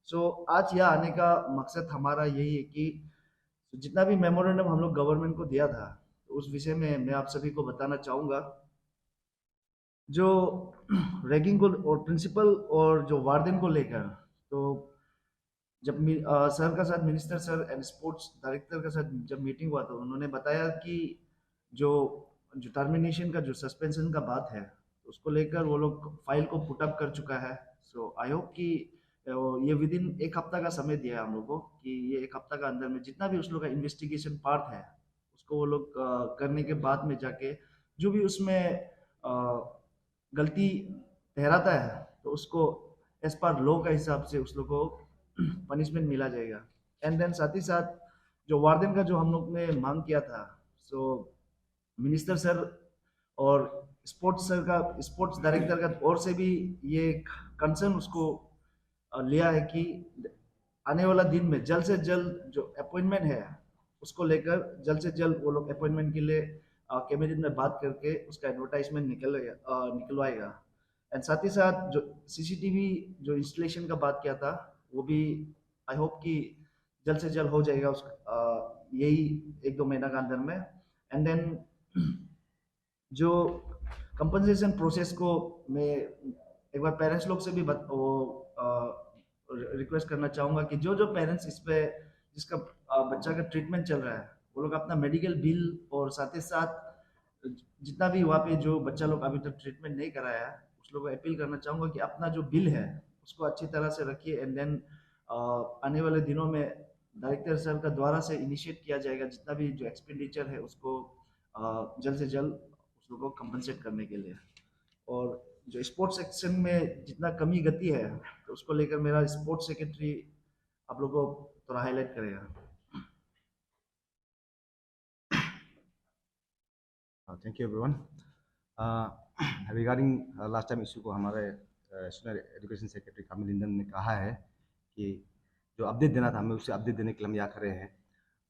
सो आज यहाँ आने का मकसद हमारा यही है कि जितना भी मेमोरेंडम हम लोग गवर्नमेंट को दिया था, तो उस विषय में मैं आप सभी को बताना चाहूँगा। जो रैगिंग को और प्रिंसिपल और जो वार्डन को लेकर, तो जब सर का साथ minister sir and sports director का साथ जब मीटिंग हुआ, तो उन्होंने बताया कि जो जो टर्मिनेशन का जो सस्पेंशन का बात है, उसको लेकर वो लोग फाइल को पुट अप कर चुका है। सो आई होप कि ये विद इन एक हफ्ता का समय दिया है हम लोग को, कि ये एक हफ्ता का अंदर में जितना भी उस लोग का इन्वेस्टिगेशन पार्ट है, उसको वो लोग करने के बाद में जाके जो भी उसमें गलती ठहराता है, तो उसको एज पर लॉ का हिसाब से उस लोग को पनिशमेंट मिला जाएगा। एंड देन साथ ही साथ जो वार्डन का जो हम लोग ने मांग किया था, सो मिनिस्टर सर और स्पोर्ट्स डायरेक्टर का ओर से भी ये कंसर्न उसको लिया है कि आने वाला दिन में जल्द से जल्द जो अपॉइंटमेंट है, उसको लेकर जल्द से जल्द वो लोग अपॉइंटमेंट के लिए कैबिनेट में बात करके उसका एडवर्टाइजमेंट निकलवाएगा। एंड साथ ही साथ जो सीसीटीवी जो इंस्टॉलेशन का बात किया था, वो भी आई होप कि जल्द से जल्द हो जाएगा यही एक दो महीना का अंदर में। एंड देन जो कंपनसेशन प्रोसेस को मैं एक बार पेरेंट्स लोग से भी रिक्वेस्ट करना चाहूँगा कि जो जो पेरेंट्स इस पे जिसका बच्चा का ट्रीटमेंट चल रहा है, वो लोग अपना मेडिकल बिल और साथ ही साथ जितना भी वहाँ पे जो बच्चा लोग अभी तक ट्रीटमेंट नहीं कराया है, उस लोग को अपील करना चाहूँगा कि अपना जो बिल है उसको अच्छी तरह से रखिए। एंड देन आने वाले दिनों में डायरेक्टर सर का द्वारा से इनिशिएट किया जाएगा जितना भी जो एक्सपेंडिचर है उसको जल्द से जल्द उस लोग को कंपनसेट करने के लिए। और जो स्पोर्ट्स सेक्शन में जितना कमी गति है, तो उसको लेकर मेरा स्पोर्ट्स सेक्रेटरी आप लोग को थोड़ा हाईलाइट करेगा। Thank you everyone. Regarding last time issue को हमारे स्टूडेंट एजुकेशन सेक्रेटरी कामिल इंदन ने कहा है कि जो अपडेट देना था हमें, उसे अपडेट देने के लिए हम यहाँ खड़े हैं।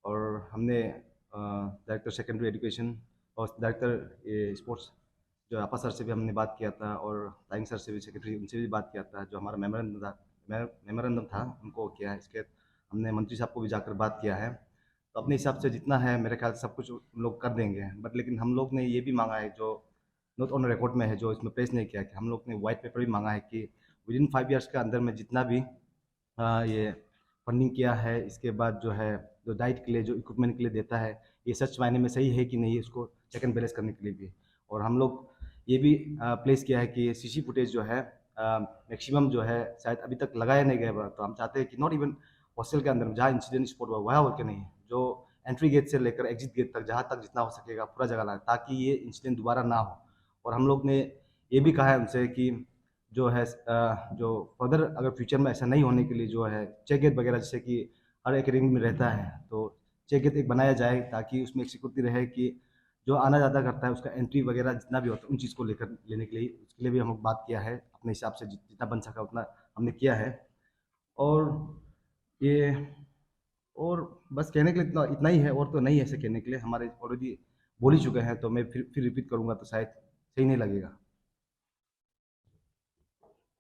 और हमने डायरेक्टर सेकेंडरी एजुकेशन और डायरेक्टर स्पोर्ट्स जो आपा सर से भी हमने बात किया था, और ताइंग सर से भी, सेक्रेटरी, उनसे भी बात किया था। जो हमारा मेमोरेंडम था उनको किया है। इसके हमने मंत्री साहब को भी जाकर बात किया है। तो अपने हिसाब से जितना है मेरे ख्याल से सब कुछ हम लोग कर देंगे। बट लेकिन हम लोग ने ये भी मांगा है, जो नोट ऑन रिकॉर्ड में है, जो इसमें प्लेस नहीं किया, कि हम लोग ने वाइट पेपर भी मांगा है कि विद इन 5 ईयर्स के अंदर में जितना भी ये फंडिंग किया है, इसके बाद जो है जो डाइट के लिए, जो इक्विपमेंट के लिए देता है, ये सच मायने में सही है कि नहीं, इसको चेक एंड बैलेंस करने के लिए भी। और हम लोग ये भी प्लेस किया है कि सीसी फुटेज जो है मैक्सिमम जो है शायद अभी तक लगाया नहीं गया। तो हम चाहते हैं कि नॉट इवन हॉस्टल के अंदर जहाँ इंसिडेंट स्पॉट हुआ वहाँ होकर नहीं, जो एंट्री गेट से लेकर एग्जिट गेट तक, जहाँ तक जितना हो सकेगा पूरा जगह लगा, ताकि ये इंसिडेंट दोबारा ना हो। और हम लोग ने ये भी कहा है उनसे कि जो है जो फर्दर अगर फ्यूचर में ऐसा नहीं होने के लिए जो है चेक गेट वगैरह, जैसे कि हर एक रिंग में रहता है, तो चेक गेट एक बनाया जाए, ताकि उसमें एक सिक्योरिटी रहे कि जो आना जाता करता है उसका एंट्री वगैरह जितना भी होता है उन चीज़ को लेकर लेने के लिए, उसके लिए भी हम लोग बात किया है। अपने हिसाब से जितना बन सका उतना हमने किया है। और ये, और बस कहने के लिए इतना इतना ही है, और तो नहीं है ऐसे कहने के लिए। हमारे ऑलरेडी बोल ही चुके हैं, तो मैं फिर रिपीट करूंगा तो शायद सही नहीं लगेगा।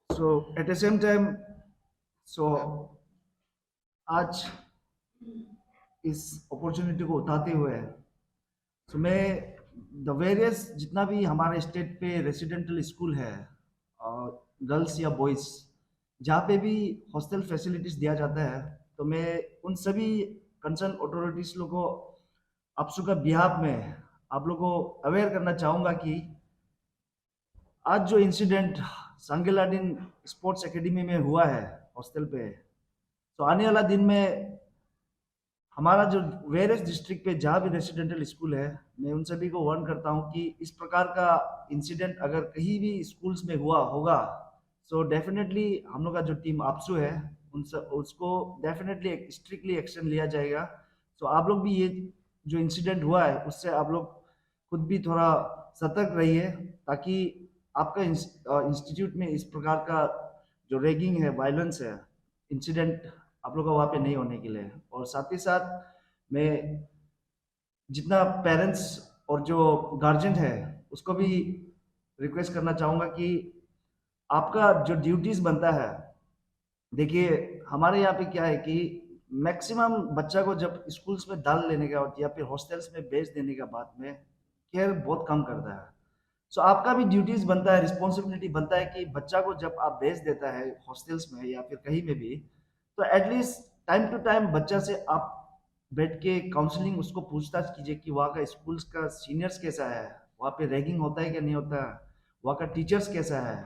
सो एट द सेम टाइम, सो आज इस अपॉर्चुनिटी को उठाते हुए, सो मैं द वेरियस जितना भी हमारे स्टेट पे रेसिडेंटल स्कूल है, गर्ल्स या बॉयज़, जहाँ पे भी हॉस्टल फैसिलिटीज़ दिया जाता है, तो मैं उन सभी कंसर्न अथॉरिटीज़ लोग को आप सबका बिहाफ में आप लोग को अवेयर करना चाहूँगा कि आज जो इंसिडेंट सांगेलाडीन स्पोर्ट्स एकेडमी में हुआ है हॉस्टल पे, तो आने वाला दिन में हमारा जो वेरियस डिस्ट्रिक्ट पे जहाँ भी रेसिडेंटल स्कूल है, मैं उन सभी को वार्न करता हूँ कि इस प्रकार का इंसिडेंट अगर कहीं भी स्कूल्स में हुआ होगा, सो डेफिनेटली हम लोग का जो टीम आपसू है उसको डेफिनेटली स्ट्रिक्टली एक्शन लिया जाएगा। सो आप लोग भी ये जो इंसिडेंट हुआ है उससे आप लोग खुद भी थोड़ा सतर्क रहिए, ताकि आपका इंस्टीट्यूट में इस प्रकार का जो रैगिंग है, वायलेंस है, इंसिडेंट आप लोग का वहाँ पे नहीं होने के लिए। और साथ ही साथ मैं जितना पेरेंट्स और जो गार्जियन है उसको भी रिक्वेस्ट करना चाहूँगा कि आपका जो ड्यूटीज़ बनता है, देखिए हमारे यहाँ पे क्या है कि मैक्सिमम बच्चा को जब स्कूल्स में डाल लेने का या फिर हॉस्टल्स में भेज देने का बाद में केयर बहुत कम करता है। सो आपका भी ड्यूटीज बनता है, रिस्पॉन्सिबिलिटी बनता है कि बच्चा को जब आप भेज देता है हॉस्टल्स में या फिर कहीं में भी, तो एटलीस्ट टाइम टू टाइम बच्चा से आप बैठ के काउंसलिंग उसको पूछताछ कीजिए कि वहाँ का स्कूल्स का सीनियर्स कैसा है, वहाँ पे रैगिंग होता है कि नहीं होता है, वहाँ का टीचर्स कैसा है,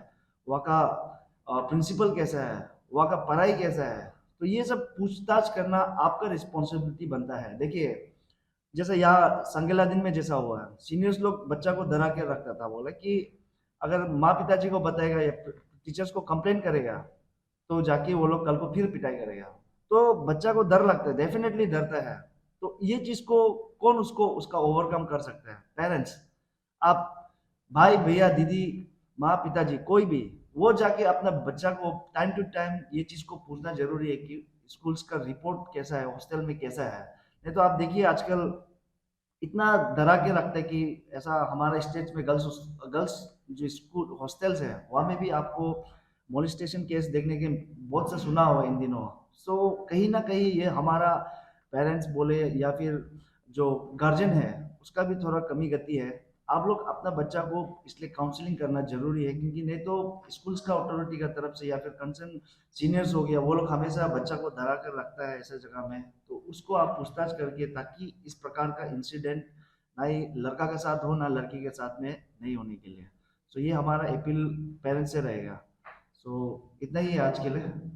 वहाँ का प्रिंसिपल कैसा है, वहाँ का पढ़ाई कैसा है। तो ये सब पूछताछ करना आपका रिस्पॉन्सिबिलिटी बनता है। देखिए, जैसे यहाँ संगेला दिन में जैसा हुआ है, सीनियर्स लोग बच्चा को डरा के रखता था, बोला कि अगर माँ पिताजी को बताएगा या टीचर्स को कंप्लेन करेगा तो जाके वो लोग कल को फिर पिटाई करेगा। तो बच्चा को डर लगता है, डेफिनेटली डरता है। तो ये चीज को कौन उसको उसका ओवरकम कर सकता है? पेरेंट्स। आप भाई भैया दीदी माँ पिताजी कोई भी, वो जाके अपना बच्चा को टाइम टू टाइम ये चीज को पूछना जरूरी है कि स्कूल्स का रिपोर्ट कैसा है, हॉस्टल में कैसा है। नहीं तो आप देखिए आजकल इतना डरा के रखते हैं कि ऐसा हमारे स्टेट्स में गर्ल्स गर्ल्स जो स्कूल हॉस्टल्स है वहाँ में भी आपको मोलिस्टेशन केस देखने के बहुत से सुना हुआ है इन दिनों। सो कहीं ना कहीं ये हमारा पेरेंट्स बोले या फिर जो गार्जियन है उसका भी थोड़ा कमी गति है। आप लोग अपना बच्चा को इसलिए काउंसलिंग करना जरूरी है, क्योंकि नहीं तो स्कूल्स का अथॉरिटी का तरफ से या फिर कंसर्न सीनियर्स हो गया, वो लोग हमेशा बच्चा को डरा कर रखता है ऐसा जगह में। तो उसको आप पूछताछ करके, ताकि इस प्रकार का इंसिडेंट ना ही लड़का के साथ हो ना लड़की के साथ में नहीं होने के लिए। सो ये हमारा अपील पेरेंट्स से रहेगा। सो इतना ही है आज के लिए।